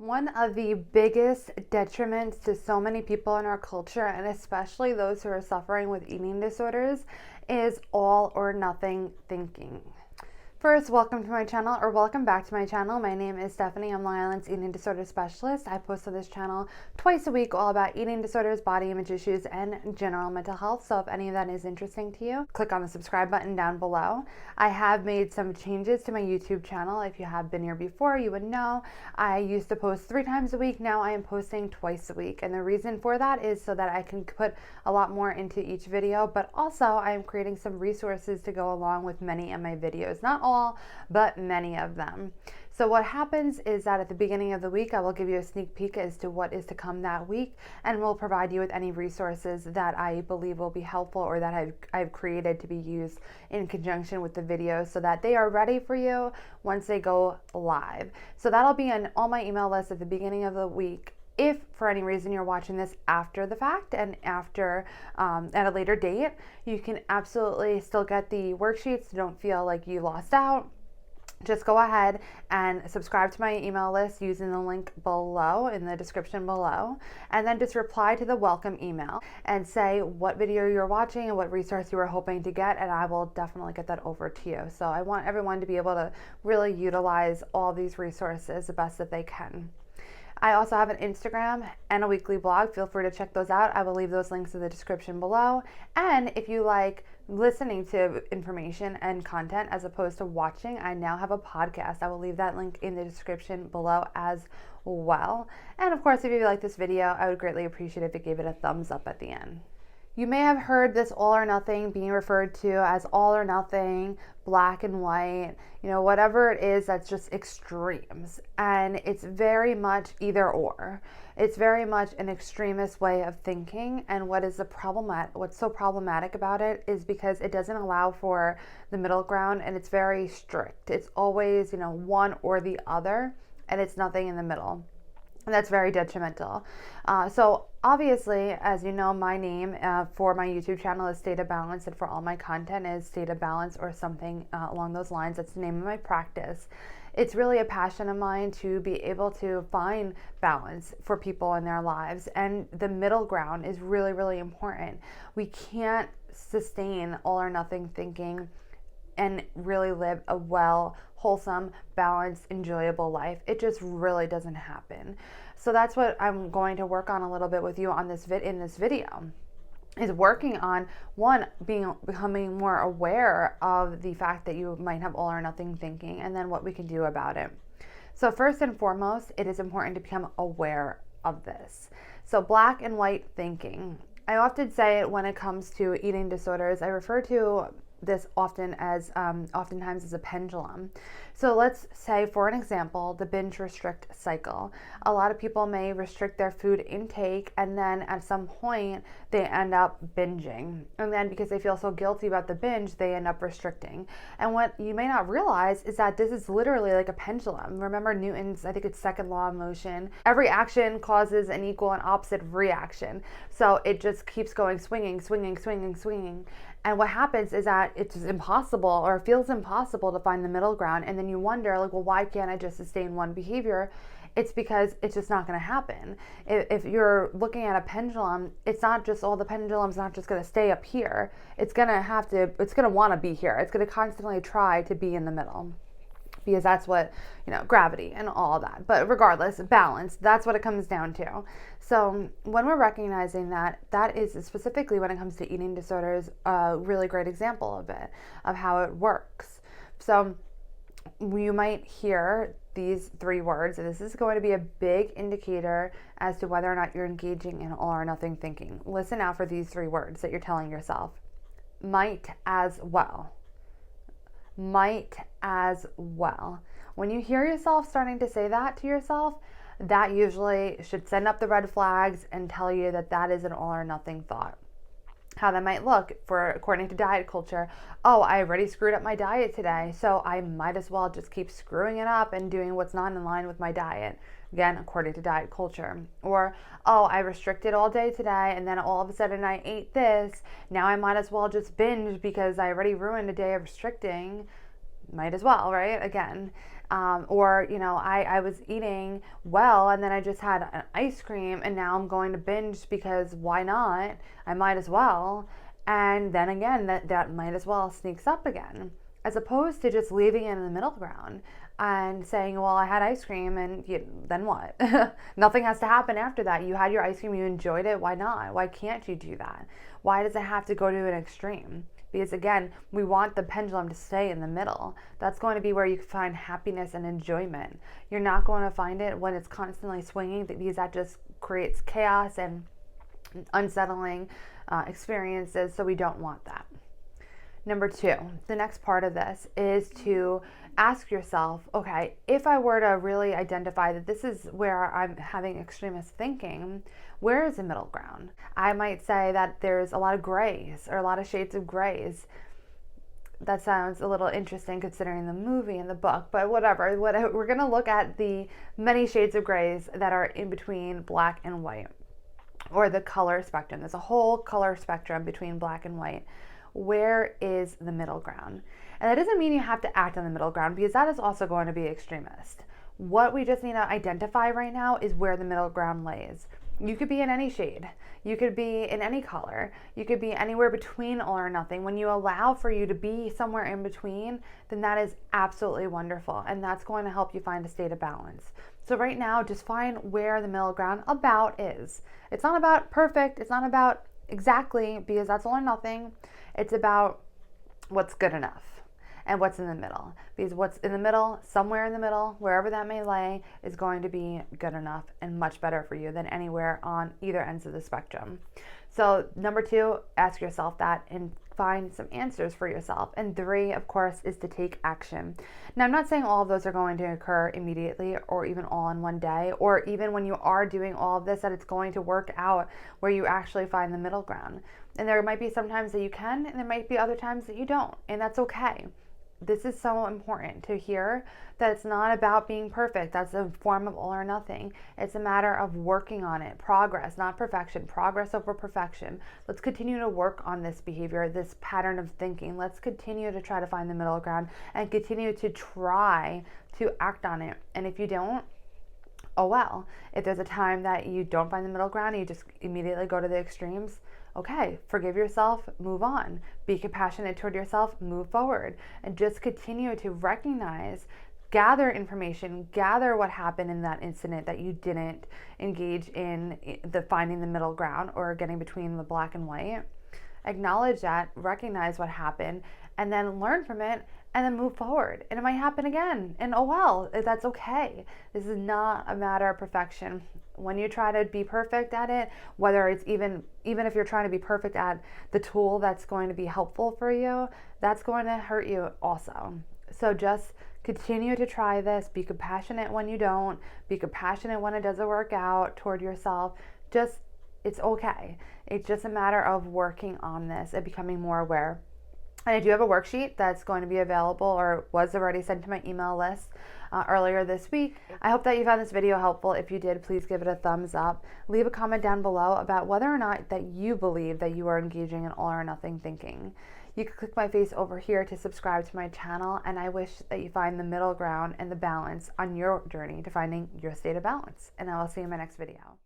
One of the biggest detriments to so many people in our culture, and especially those who are suffering with eating disorders, is all or nothing thinking. First, welcome to my channel, or welcome back to my channel. My name is Stephanie. I'm Long Island's eating disorder specialist. I post on this channel twice a week all about eating disorders, body image issues, and general mental health. So if any of that is interesting to you, click on the subscribe button down below. I have made some changes to my YouTube channel. If you have been here before, you would know I used to post 3 times a week. Now I am posting twice a week. And the reason for that is so that I can put a lot more into each video, but also I am creating some resources to go along with many of my videos. Not all, but many of them. So what happens is that at the beginning of the week, I will give you a sneak peek as to what is to come that week, and will provide you with any resources that I believe will be helpful or that I've created to be used in conjunction with the videos so that they are ready for you once they go live. So that'll be on all my email list at the beginning of the week. If for any reason you're watching this after the fact and after at a later date, you can absolutely still get the worksheets. Don't feel like you lost out. Just go ahead and subscribe to my email list using the link below in the description below, and then just reply to the welcome email and say what video you're watching and what resource you were hoping to get, and I will definitely get that over to you. So I want everyone to be able to really utilize all these resources the best that they can. I also have an Instagram and a weekly blog. Feel free to check those out. I will leave those links in the description below. And if you like listening to information and content as opposed to watching, I now have a podcast. I will leave that link in the description below as well. And of course, if you like this video, I would greatly appreciate if you gave it a thumbs up at the end. You may have heard this all or nothing being referred to as all or nothing, black and white, whatever it is that's just extremes. And it's very much either or. It's very much an extremist way of thinking. And what's so problematic about it is because it doesn't allow for the middle ground, and it's very strict. It's always, one or the other, and it's nothing in the middle. And that's very detrimental. So obviously, as you know, my name for my YouTube channel is State of Balance, and for all my content is State of Balance or something along those lines. That's the name of my practice. It's really a passion of mine to be able to find balance for people in their lives. And the middle ground is really, really important. We can't sustain all or nothing thinking and really live a wholesome, balanced, enjoyable life. It just really doesn't happen. So that's what I'm going to work on a little bit with you on in this video, is working on becoming more aware of the fact that you might have all or nothing thinking, and then what we can do about it. So first and foremost, it is important to become aware of this. So black and white thinking. I often say when it comes to eating disorders, I refer to this oftentimes as a pendulum. So let's say, for an example, the binge-restrict cycle. A lot of people may restrict their food intake, and then at some point they end up binging. And then because they feel so guilty about the binge, they end up restricting. And what you may not realize is that this is literally like a pendulum. Remember Newton's, I think it's second law of motion. Every action causes an equal and opposite reaction. So it just keeps going, swinging, swinging, swinging, swinging. And what happens is that it's impossible, or feels impossible, to find the middle ground. And then you wonder, like, well, why can't I just sustain one behavior? It's because it's just not going to happen. If you're looking at a pendulum, it's not just, the pendulum's not just going to stay up here. It's going to want to be here. It's going to constantly try to be in the middle, because that's what, gravity and all that. But regardless, balance, that's what it comes down to. So when we're recognizing that is specifically when it comes to eating disorders, a really great example of how it works. So you might hear these 3 words, and this is going to be a big indicator as to whether or not you're engaging in all or nothing thinking. Listen out for these 3 words that you're telling yourself. Might as well. Might as well. When you hear yourself starting to say that to yourself, that usually should send up the red flags and tell you that that is an all or nothing thought. How that might look, according to diet culture, I already screwed up my diet today, so I might as well just keep screwing it up and doing what's not in line with my diet. Again, according to diet culture. Or, I restricted all day today, and then all of a sudden I ate this. Now I might as well just binge because I already ruined a day of restricting. Might as well, right? Again. Or, I was eating well and then I just had an ice cream and now I'm going to binge because why not? I might as well. And then again, that might as well sneaks up again, as opposed to just leaving it in the middle ground and saying, well, I had ice cream and then what? Nothing has to happen after that. You had your ice cream, you enjoyed it. Why not? Why can't you do that? Why does it have to go to an extreme? Because again, we want the pendulum to stay in the middle. That's going to be where you can find happiness and enjoyment. You're not going to find it when it's constantly swinging, because that just creates chaos and unsettling experiences. So we don't want that. Number 2, the next part of this is to ask yourself, okay, if I were to really identify that this is where I'm having extremist thinking, where is the middle ground? I might say that there's a lot of grays or a lot of shades of grays. That sounds a little interesting considering the movie and the book, but whatever. We're going to look at the many shades of grays that are in between black and white, or the color spectrum. There's a whole color spectrum between black and white. Where is the middle ground? And that doesn't mean you have to act on the middle ground, because that is also going to be extremist. What we just need to identify right now is where the middle ground lays. You could be in any shade. You could be in any color. You could be anywhere between all or nothing. When you allow for you to be somewhere in between, then that is absolutely wonderful. And that's going to help you find a state of balance. So right now, just find where the middle ground about is. It's not about perfect. It's not about exactly, because that's all or nothing. It's about what's good enough and what's in the middle, because what's in the middle, somewhere in the middle, wherever that may lay, is going to be good enough and much better for you than anywhere on either ends of the spectrum. So number 2, ask yourself that and find some answers for yourself. And 3, of course, is to take action. Now, I'm not saying all of those are going to occur immediately or even all in one day, or even when you are doing all of this, that it's going to work out where you actually find the middle ground. And there might be some times that you can, and there might be other times that you don't, and that's okay. This is so important to hear, that it's not about being perfect. That's a form of all or nothing. It's a matter of working on it. Progress, not perfection. Progress over perfection. Let's continue to work on this behavior, this pattern of thinking. Let's continue to try to find the middle ground and continue to try to act on it. And if you don't, oh well. If there's a time that you don't find the middle ground and you just immediately go to the extremes, okay, forgive yourself, move on. Be compassionate toward yourself, move forward. And just continue to recognize, gather information, gather what happened in that incident that you didn't engage in the finding the middle ground or getting between the black and white. Acknowledge that, recognize what happened, and then learn from it, and then move forward. And it might happen again, and oh well, that's okay. This is not a matter of perfection. When you try to be perfect at it, whether it's even if you're trying to be perfect at the tool that's going to be helpful for you, that's going to hurt you also. So just continue to try this. Be compassionate when you don't. Be compassionate when it doesn't work out toward yourself. It's okay. It's just a matter of working on this and becoming more aware. And I do have a worksheet that's going to be available, or was already sent to my email list earlier this week. I hope that you found this video helpful. If you did, please give it a thumbs up. Leave a comment down below about whether or not that you believe that you are engaging in all or nothing thinking. You can click my face over here to subscribe to my channel, and I wish that you find the middle ground and the balance on your journey to finding your state of balance. And I will see you in my next video.